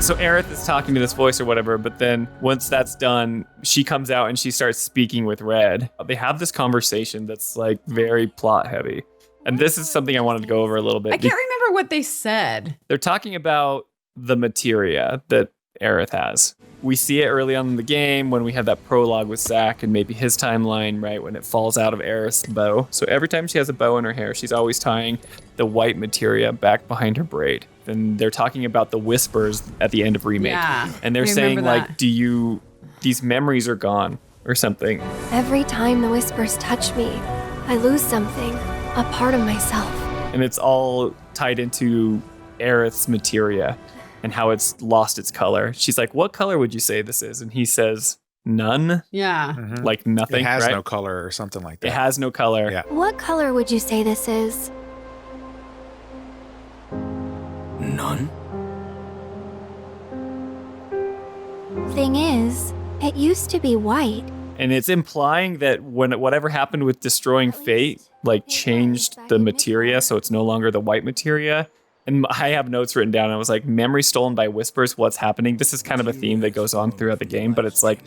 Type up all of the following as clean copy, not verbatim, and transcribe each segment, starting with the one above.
So Aerith is talking to this voice or whatever, but then once that's done, she comes out and she starts speaking with Red. They have this conversation that's like very plot heavy. And this is something I wanted to go over a little bit. I can't remember what they said. They're talking about the materia that Aerith has. We see it early on in the game when we have that prologue with Zack and maybe his timeline, right, when it falls out of Aerith's bow. So every time she has a bow in her hair, she's always tying the white materia back behind her braid. And they're talking about the whispers at the end of Remake. Yeah, and they're saying, like, these memories are gone or something. Every time the whispers touch me, I lose something, a part of myself. And it's all tied into Aerith's materia and how it's lost its color. She's like, what color would you say this is? And he says, none. Yeah. Mm-hmm. Like nothing, It has right? no color or something like that. It has no color. Yeah. What color would you say this is? None? Thing is, it used to be white. And it's implying that when whatever happened with destroying Fate, like changed the materia, so it's no longer the white materia. And I have notes written down. And I was like, memory stolen by whispers. What's happening? This is kind of a theme that goes on throughout the game, but it's like,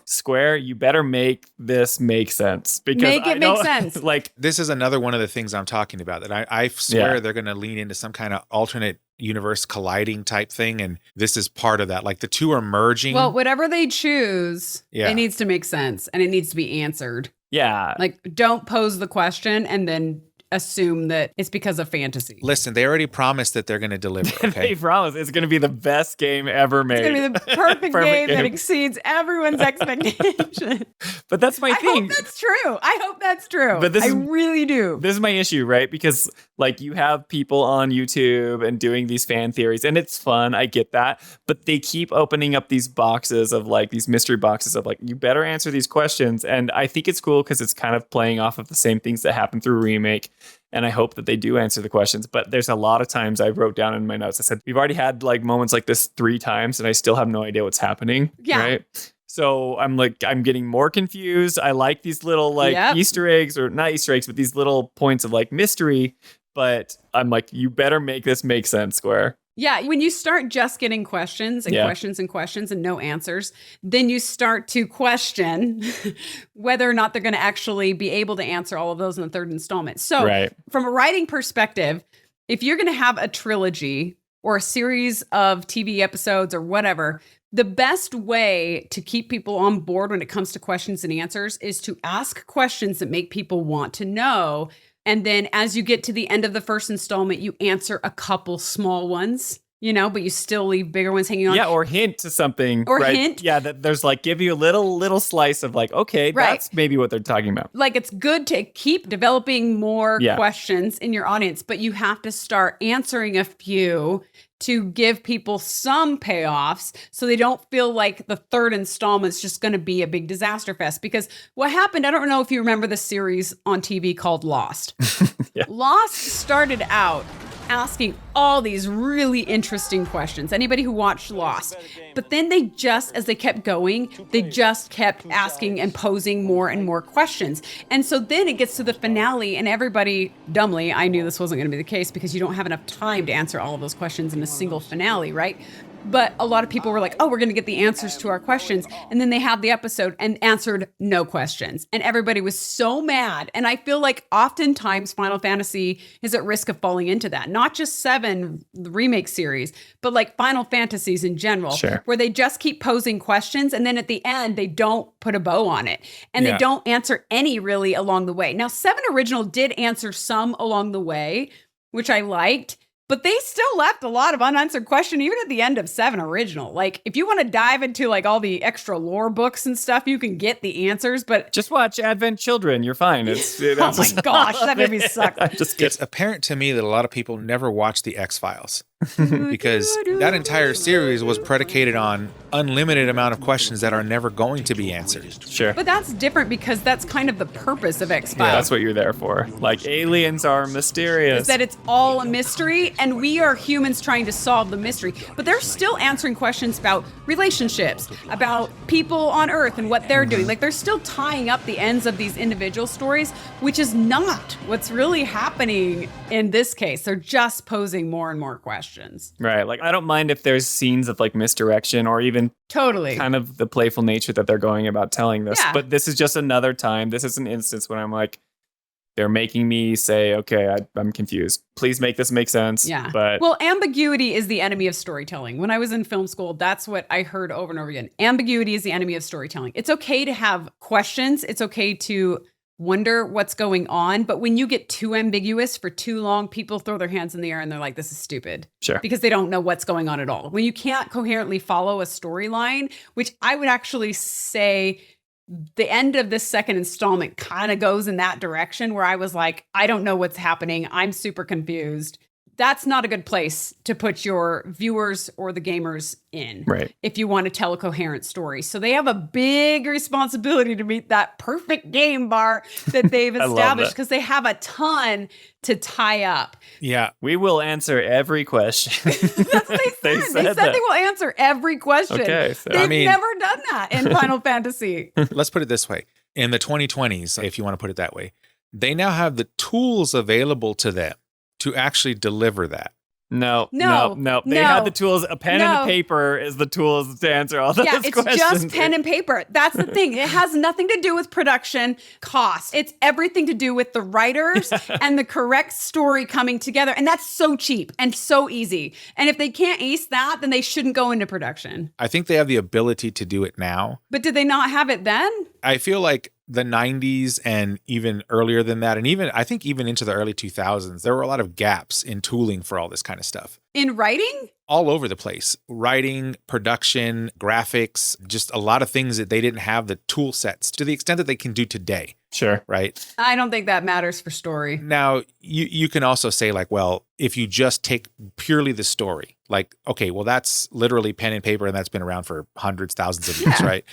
Square, you better make this make sense. Because make sense. Like, this is another one of the things I'm talking about that I swear they're going to lean into some kind of alternate universe colliding type thing. And this is part of that. Like the two are merging. Well, whatever they choose, it needs to make sense and it needs to be answered. Yeah. Like, don't pose the question and then assume that it's because of fantasy. Listen, they already promised that they're going to deliver. Okay? They promised it's going to be the best game ever made. It's going to be the perfect game that exceeds everyone's expectation. But that's my thing. I hope that's true. But I really do. This is my issue, right? Because like you have people on YouTube and doing these fan theories and it's fun. I get that. But they keep opening up these boxes of like these mystery boxes of like, you better answer these questions. And I think it's cool because it's kind of playing off of the same things that happened through Remake. And I hope that they do answer the questions. But there's a lot of times I wrote down in my notes, I said, we've already had like moments like this 3 times and I still have no idea what's happening. Yeah. Right. So I'm getting more confused. I like these little like Easter eggs, or not Easter eggs, but these little points of like mystery. But I'm like, you better make this make sense, Square. Yeah, when you start just getting questions and questions and questions and no answers, then you start to question whether or not they're going to actually be able to answer all of those in the third installment. So from a writing perspective, if you're going to have a trilogy or a series of TV episodes or whatever, the best way to keep people on board when it comes to questions and answers is to ask questions that make people want to know. And then as you get to the end of the first installment, you answer a couple small ones, you know, but you still leave bigger ones hanging on. Yeah, or hint to something. Or hint. Yeah, that there's like, give you a little slice of like, okay, that's maybe what they're talking about. Like, it's good to keep developing more questions in your audience, but you have to start answering a few to give people some payoffs so they don't feel like the third installment's just going to be a big disaster fest. Because what happened, I don't know if you remember the series on TV called Lost. Lost started out asking all these really interesting questions. Anybody who watched Lost. But then they just, as they kept going, they just kept asking and posing more and more questions. And so then it gets to the finale and everybody, dumbly, I knew this wasn't going to be the case because you don't have enough time to answer all of those questions in a single finale, right? But a lot of people were like, oh, we're going to get the answers to our questions. And then they had the episode and answered no questions. And everybody was so mad. And I feel like oftentimes Final Fantasy is at risk of falling into that. Not just 7, the remake series, but like Final Fantasies in general, where they just keep posing questions. And then at the end, they don't put a bow on it. And they don't answer any really along the way. Now, 7 Original did answer some along the way, which I liked. But they still left a lot of unanswered questions, even at the end of 7 Original. Like, if you want to dive into, like, all the extra lore books and stuff, you can get the answers, but... Just watch Advent Children. You're fine. Oh, my gosh. That movie sucked. It's apparent to me that a lot of people never watched the X-Files. Because that entire series was predicated on unlimited amount of questions that are never going to be answered. Sure. But that's different because that's kind of the purpose of X-Files. Yeah, that's what you're there for. Like, aliens are mysterious. Is that it's all a mystery, and we are humans trying to solve the mystery. But they're still answering questions about relationships, about people on Earth and what they're doing. Like, they're still tying up the ends of these individual stories, which is not what's really happening In this case, they're just posing more and more questions. Right. Like, I don't mind if there's scenes of like misdirection or even Totally kind of the playful nature that they're going about telling this. Yeah. But this is just another time. This is an instance when I'm like, they're making me say, okay, I'm confused. Please make this make sense. Yeah. But well, ambiguity is the enemy of storytelling. When I was in film school, that's what I heard over and over again. Ambiguity is the enemy of storytelling. It's okay to have questions. It's okay to wonder what's going on. But when you get too ambiguous for too long, people throw their hands in the air and they're like, this is stupid. Sure. Because they don't know what's going on at all. When you can't coherently follow a storyline, which I would actually say the end of this second installment kind of goes in that direction where I was like, I don't know what's happening. I'm super confused. That's not a good place to put your viewers or the gamers in. Right. If you want to tell a coherent story. So they have a big responsibility to meet that perfect game bar that they've established because they have a ton to tie up. Yeah. We will answer every question. That's what they said. They said they will answer every question. Okay, so, They've never done that in Final Fantasy. Let's put it this way. In the 2020s, if you want to put it that way, they now have the tools available to them to actually deliver that. No. They had the tools. A pen and a paper is the tools to answer all those questions. Yeah, it's just pen and paper. That's the thing. It has nothing to do with production cost. It's everything to do with the writers and the correct story coming together. And that's so cheap and so easy. And if they can't ace that, then they shouldn't go into production. I think they have the ability to do it now. But did they not have it then? I feel like the 90s and even earlier than that, and even I think even into the early 2000s, there were a lot of gaps in tooling for all this kind of stuff. In writing? All over the place. Writing, production, graphics, just a lot of things that they didn't have the tool sets to the extent that they can do today. Sure. Right? I don't think that matters for story. Now, you can also say like, well, if you just take purely the story, like, okay, well, that's literally pen and paper and that's been around for hundreds, thousands of years, right?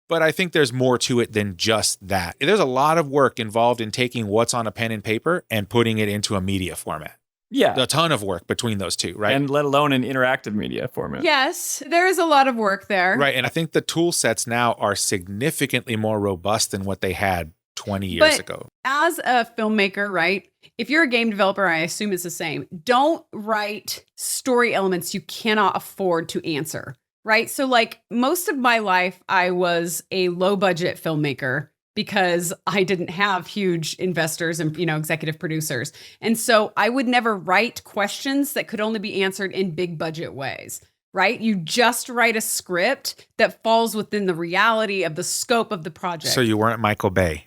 But I think there's more to it than just that. There's a lot of work involved in taking what's on a pen and paper and putting it into a media format. Yeah. A ton of work between those two, right? And let alone an interactive media format. Yes, there is a lot of work there. Right. And I think the tool sets now are significantly more robust than what they had 20 years ago. As a filmmaker, right? If you're a game developer, I assume it's the same. Don't write story elements you cannot afford to answer. Right. So like most of my life, I was a low budget filmmaker because I didn't have huge investors and, executive producers. And so I would never write questions that could only be answered in big budget ways. Right? You just write a script that falls within the reality of the scope of the project. So you weren't Michael Bay.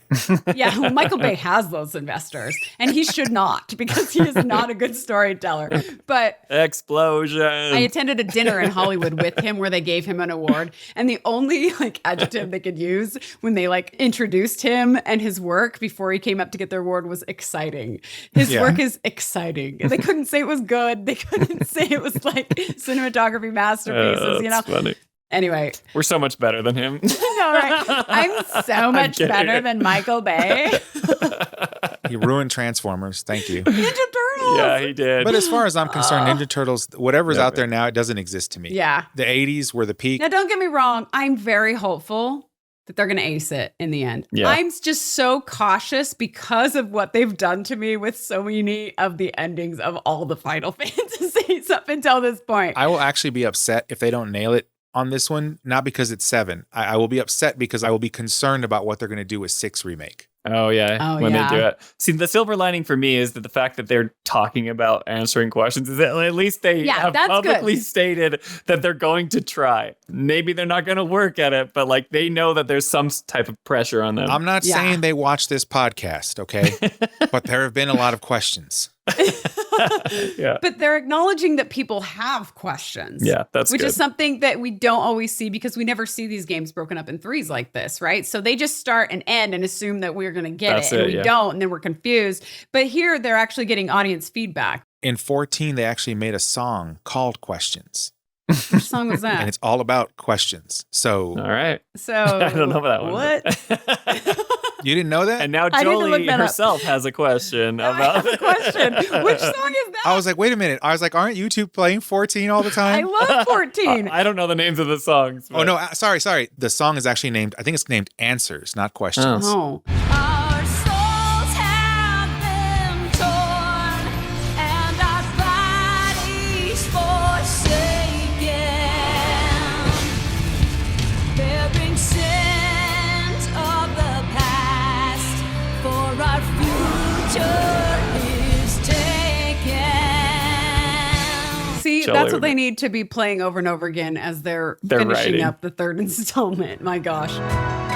Yeah, well, Michael Bay has those investors, and he should not because he is not a good storyteller. But explosion. I attended a dinner in Hollywood with him where they gave him an award, and the only adjective they could use when they introduced him and his work before he came up to get their award was exciting. His work is exciting. They couldn't say it was good. They couldn't say it was cinematography masterpieces. That's funny. Anyway, we're so much better than him. No, right? I'm so much better than Michael Bay. He ruined Transformers. Thank you. Ninja Turtles. Yeah, he did. But as far as I'm concerned, Ninja Turtles, whatever's out there now, it doesn't exist to me. Yeah. The 80s were the peak. Now, don't get me wrong. I'm very hopeful that they're going to ace it in the end. Yeah. I'm just so cautious because of what they've done to me with so many of the endings of all the Final Fantasies up until this point. I will actually be upset if they don't nail it on this one, not because it's 7. I will be upset because I will be concerned about what they're going to do with 6 Remake. Oh, yeah. When they do it. See, the silver lining for me is that the fact that they're talking about answering questions is that at least they have publicly stated that they're going to try. Maybe they're not going to work at it, but they know that there's some type of pressure on them. I'm not saying they watch this podcast, okay? But there have been a lot of questions. Yeah. But they're acknowledging that people have questions. Yeah, that's which good. is something that we don't always see because we never see these games broken up in threes like this, right? So they just start and end and assume that we're going to get it, and we don't, and then we're confused. But here they're actually getting audience feedback. In 14, they actually made a song called Questions. Which song was that? And it's all about questions. So, all right. So I don't know about that one. What? You didn't know that? And now Jolie herself has a question about the question. Which song is that? I was like, wait a minute. I was like, aren't you two playing 14 all the time? I love 14. I don't know the names of the songs. Oh, no. Sorry. The song is actually named, I think it's named Answers, not Questions. Oh. Our souls have been torn that's what they need to be playing over and over again as they're finishing writing up the third installment. My gosh.